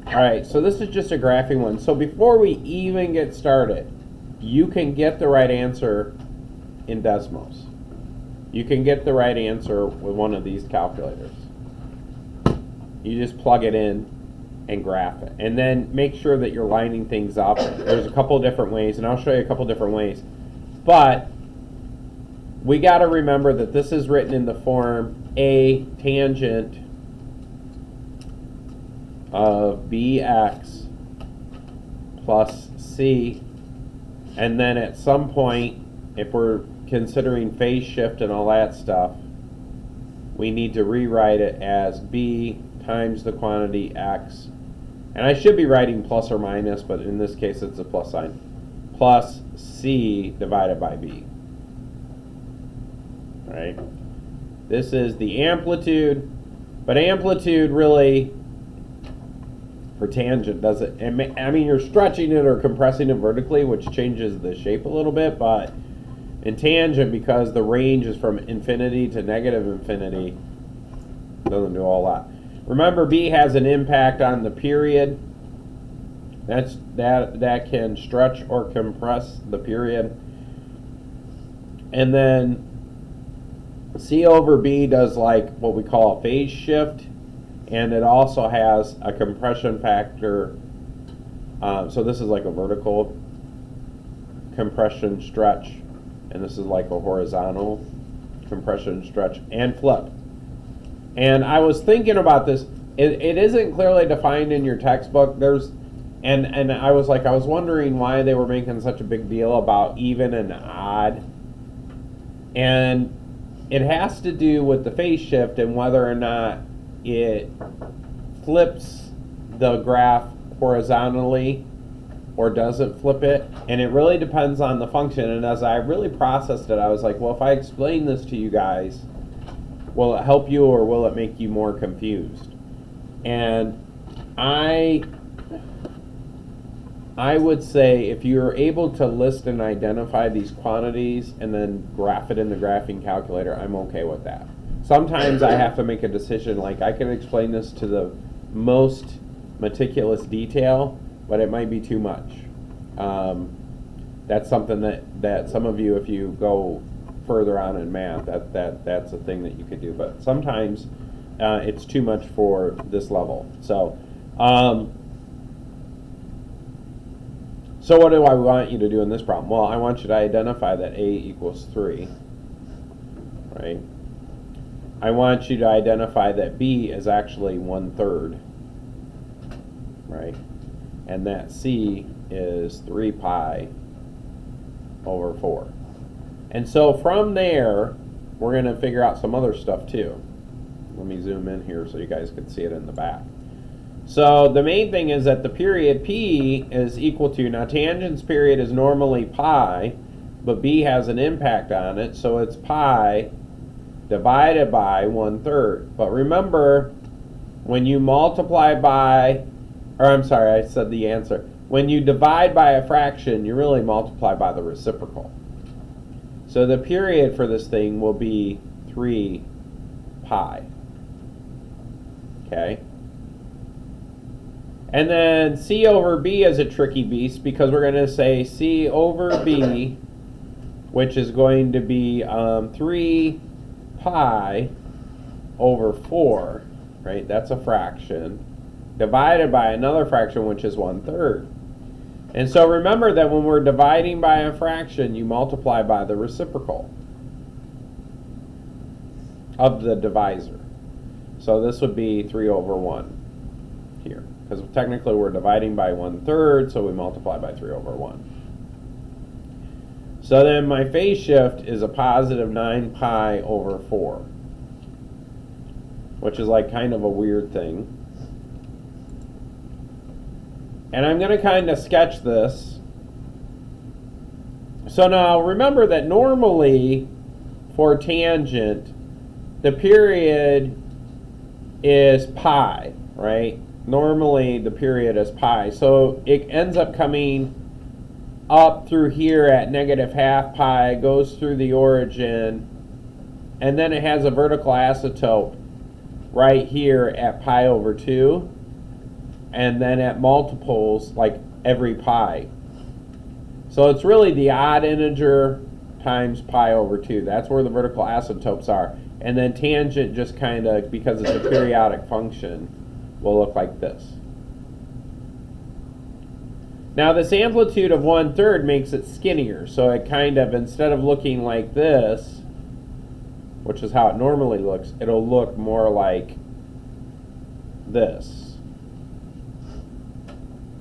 Alright, so this is just a graphing one. So before we even get started, you can get the right answer in Desmos. You can get the right answer with one of these calculators. You just plug it in and graph it. And then make sure that you're lining things up. There's a couple different ways, and I'll show you a couple different ways. But we got to remember that this is written in the form A tangent of bx plus c, and then at some point, if we're considering phase shift and all that stuff, we need to rewrite it as b times the quantity x, and I should be writing plus or minus, but in this case it's a plus sign, plus c divided by b. Right? This is the amplitude, but amplitude really, for tangent, does it, I mean, you're stretching it or compressing it vertically, which changes the shape a little bit, but in tangent, because the range is from infinity to negative infinity, doesn't do a whole lot. Remember, B has an impact on the period. That can stretch or compress the period. And then C over B does like what we call a phase shift, and it also has a compression factor. So this is like a vertical compression stretch, and this is like a horizontal compression stretch and flip. And I was thinking about this. It isn't clearly defined in your textbook. And I was wondering why they were making such a big deal about even and odd. And it has to do with the phase shift and whether or not it flips the graph horizontally or doesn't flip it, and it really depends on the function. And as I really processed it, I was like, well, if I explain this to you guys, will it help you or will it make you more confused? And I would say if you're able to list and identify these quantities and then graph it in the graphing calculator, I'm okay with that. Sometimes I have to make a decision, like I can explain this to the most meticulous detail, but it might be too much. That's something that some of you, if you go further on in math, that's a thing that you could do. But sometimes it's too much for this level. So what do I want you to do in this problem? Well, I want you to identify that A equals 3, right? I want you to identify that B is actually 1/3, right? And that C is 3 pi over 4. And so from there, we're going to figure out some other stuff too. Let me zoom in here so you guys can see it in the back. So the main thing is that the period P is equal to, now tangent's period is normally pi, but B has an impact on it, so it's pi divided by 1/3. But remember, when you multiply by, or I'm sorry, I said the answer. When you divide by a fraction, you really multiply by the reciprocal. So the period for this thing will be 3 pi. Okay? And then C over B is a tricky beast because we're going to say C over B, which is going to be 3 pi over 4, right? That's a fraction, divided by another fraction, which is 1/3. And so remember that when we're dividing by a fraction, you multiply by the reciprocal of the divisor. So this would be 3 over 1 here, because technically we're dividing by 1/3, so we multiply by 3 over 1. So then my phase shift is a positive 9 pi over 4, which is like kind of a weird thing. And I'm going to kind of sketch this. So now remember that normally for tangent, the period is pi, right? Normally the period is pi. So it ends up coming up through here at negative half pi, goes through the origin, and then it has a vertical asymptote right here at pi over 2. and then at multiples, like every pi. So it's really the odd integer times pi over 2. That's where the vertical asymptotes are. And then tangent just kind of, because it's a periodic function, will look like this. Now this amplitude of 1/3 makes it skinnier, so it kind of, instead of looking like this, which is how it normally looks, it'll look more like this.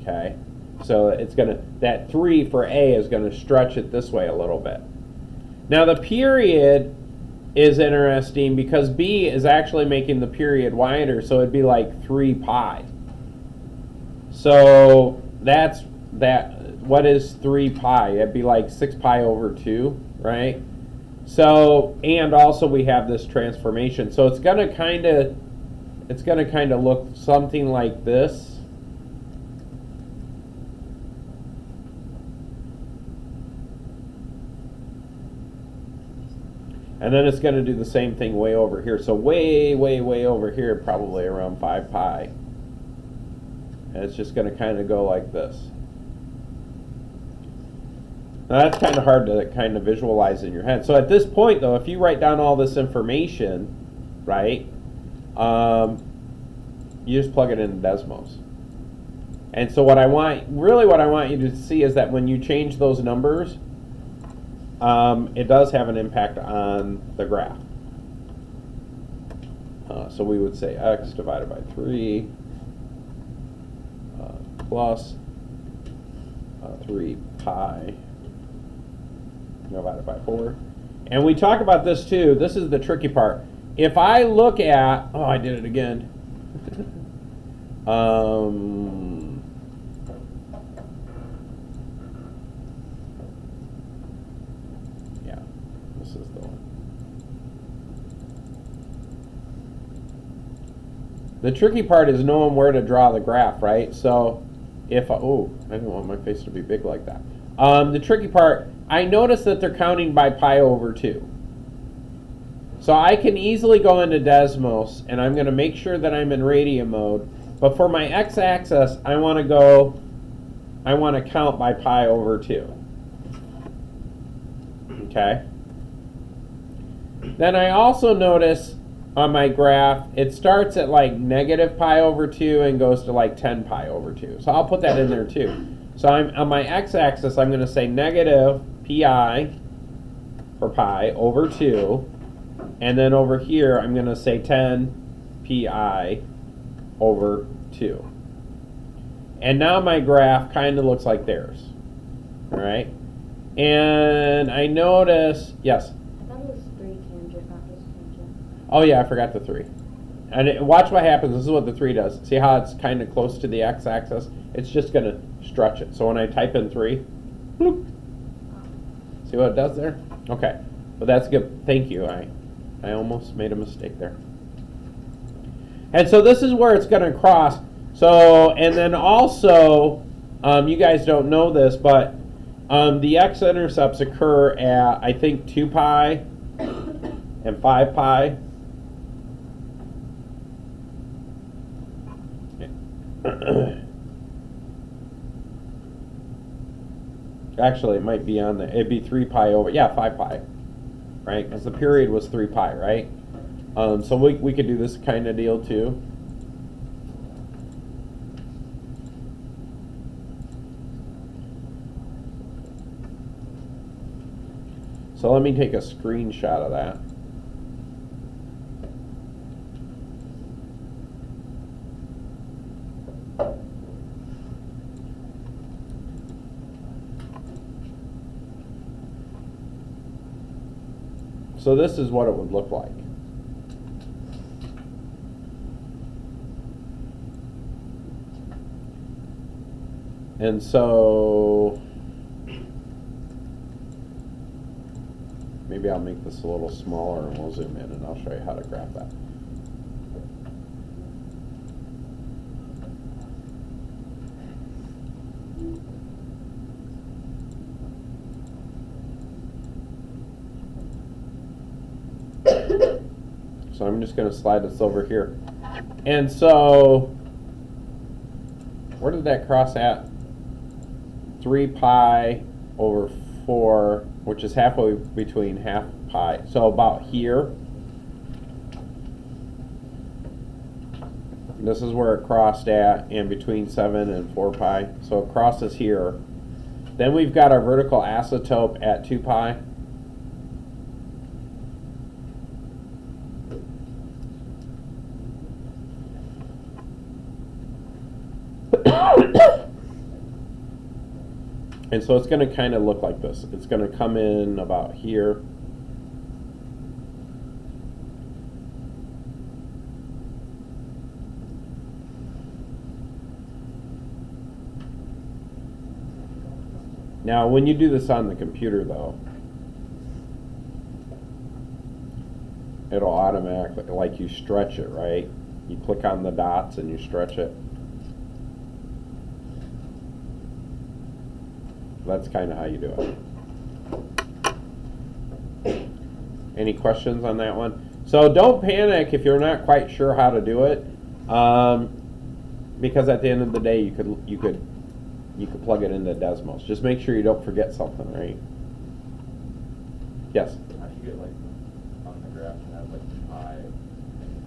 Okay, so it's going to, that 3 for A is going to stretch it this way a little bit. Now the period is interesting because B is actually making the period wider, so it'd be like 3 pi. So that's that. What is 3 pi? It'd be like 6 pi over 2, right? So, and also we have this transformation. So it's going to kind of look something like this. And then it's going to do the same thing way over here. So way, way, way over here, probably around 5 pi. And it's just going to kind of go like this. Now that's kind of hard to kind of visualize in your head. So at this point, though, if you write down all this information, right, you just plug it into Desmos. And so what I want you to see is that when you change those numbers, it does have an impact on the graph. So we would say x divided by 3 plus 3 pi divided by 4. And we talk about this too. This is the tricky part. If I look at, oh, I did it again. Yeah, this is the one. The tricky part is knowing where to draw the graph, right? So if, I didn't want my face to be big like that. The tricky part, I notice that they're counting by pi over 2. So I can easily go into Desmos, and I'm going to make sure that I'm in radian mode. But for my x-axis, I want to count by pi over 2. Okay? Then I also notice on my graph, it starts at like negative pi over 2 and goes to like 10 pi over 2. So I'll put that in there too. So I'm on my x-axis, I'm going to say negative pi for pi over 2. And then over here, I'm going to say 10 pi over 2. And now my graph kind of looks like theirs. All right? And I notice, yes? I thought it was 3 tangent, not just tangent. Oh yeah, I forgot the 3. And watch what happens. This is what the 3 does. See how it's kind of close to the x-axis? It's just going to stretch it. So when I type in 3, bloop. See what it does there? Okay. Well, that's good. Thank you. I almost made a mistake there. And so this is where it's going to cross. So, and then also, you guys don't know this, but the x-intercepts occur at, I think, 2 pi and 5 pi. Actually, it might be on the, it'd be 3 pi over, yeah, 5 pi, right? Because the period was 3 pi, right? So we could do this kind of deal too. So let me take a screenshot of that. So this is what it would look like. And so maybe I'll make this a little smaller and we'll zoom in and I'll show you how to graph that. So I'm just going to slide this over here. And so where did that cross at? 3 pi over 4, which is halfway between half pi. So about here. This is where it crossed at, and between 7 and 4 pi. So it crosses here. Then we've got our vertical asymptote at 2 pi. And so it's going to kind of look like this. It's going to come in about here. Now, when you do this on the computer, though, it'll automatically, like you stretch it, right? You click on the dots and you stretch it. That's kind of how you do it. Any questions on that one? So don't panic if you're not quite sure how to do it, because at the end of the day, you could plug it into Desmos. Just make sure you don't forget something, right? Yes? How do you get, like, on the graph to have, like, pi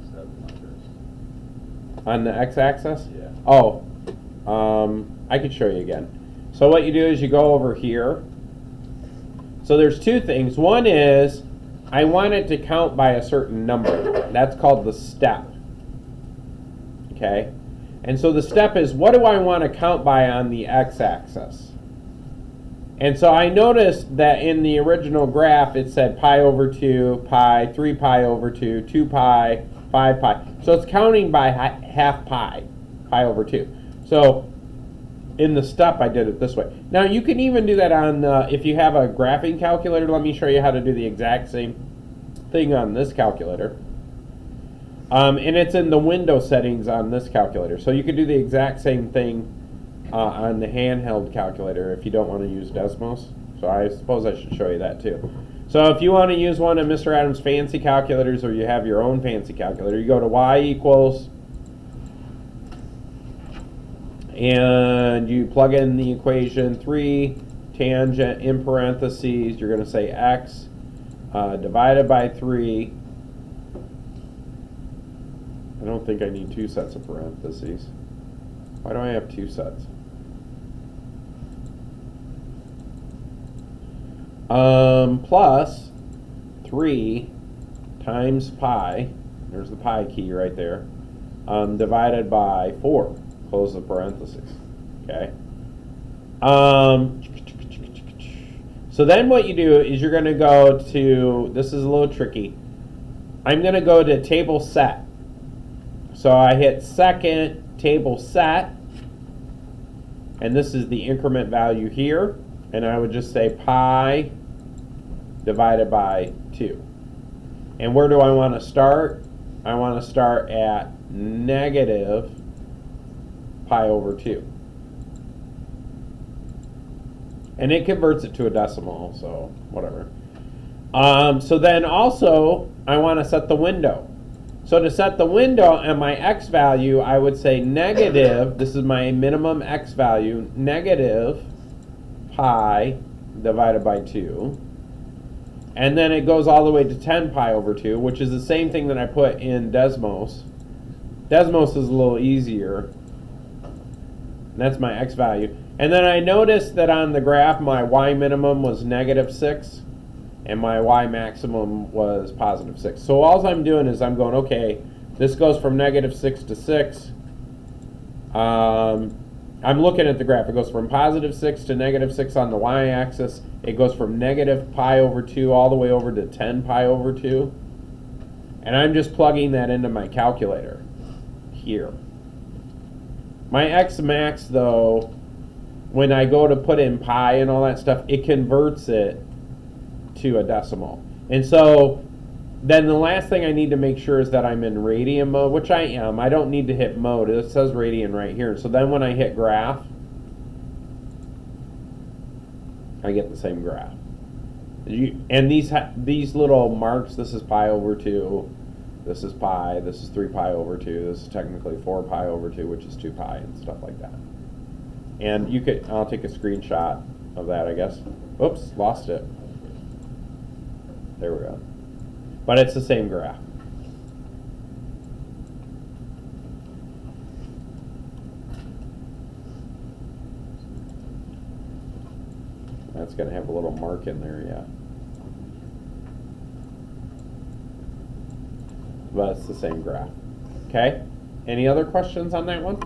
instead of numbers? On the x-axis? Yeah. Oh, I could show you again. So what you do is you go over here. So there's two things. One is I want it to count by a certain number. That's called the step. Okay? And so the step is, what do I want to count by on the x-axis? And so I noticed that in the original graph it said pi over 2, pi, 3 pi over 2, 2 pi, 5 pi. So it's counting by half pi, pi over 2. So in the step I did it this way. Now you can even do that on, if you have a graphing calculator. Let me show you how to do the exact same thing on this calculator. And it's in the window settings on this calculator. So you could do the exact same thing on the handheld calculator if you don't want to use Desmos. So I suppose I should show you that too. So if you want to use one of Mr. Adams' fancy calculators, or you have your own fancy calculator, you go to y equals, and you plug in the equation 3 tangent in parentheses. You're going to say x divided by 3. I don't think I need 2 sets of parentheses. Why do I have 2 sets? Plus 3 times pi, there's the pi key right there, divided by 4, close the parentheses, okay? So then what you do is you're going to go to, this is a little tricky, I'm going to go to table set. So I hit second table set, and this is the increment value here, and I would just say pi divided by 2. And where do I want to start? I want to start at negative pi over 2. And it converts it to a decimal, so whatever. So then also, I want to set the window. So to set the window and my x value, I would say negative, this is my minimum x value, negative pi divided by 2. And then it goes all the way to 10 pi over 2, which is the same thing that I put in Desmos. Desmos is a little easier. And that's my x value. And then I noticed that on the graph, my y minimum was negative 6. And my y maximum was positive 6. So all I'm doing is I'm going, okay, this goes from negative 6 to 6. I'm looking at the graph. It goes from positive 6 to negative 6 on the y-axis. It goes from negative pi over 2 all the way over to 10 pi over 2. And I'm just plugging that into my calculator here. My x max, though, when I go to put in pi and all that stuff, it converts it to a decimal. And so then the last thing I need to make sure is that I'm in radian mode, which I am. I don't need to hit mode. It says radian right here. So then when I hit graph, I get the same graph. And these little marks, this is pi over 2, this is pi, this is 3 pi over 2, this is technically 4 pi over 2, which is 2 pi and stuff like that. And you could, I'll take a screenshot of that, I guess. Oops, lost it. There we go. But it's the same graph. That's going to have a little mark in there, yeah. But it's the same graph. Okay? Any other questions on that one?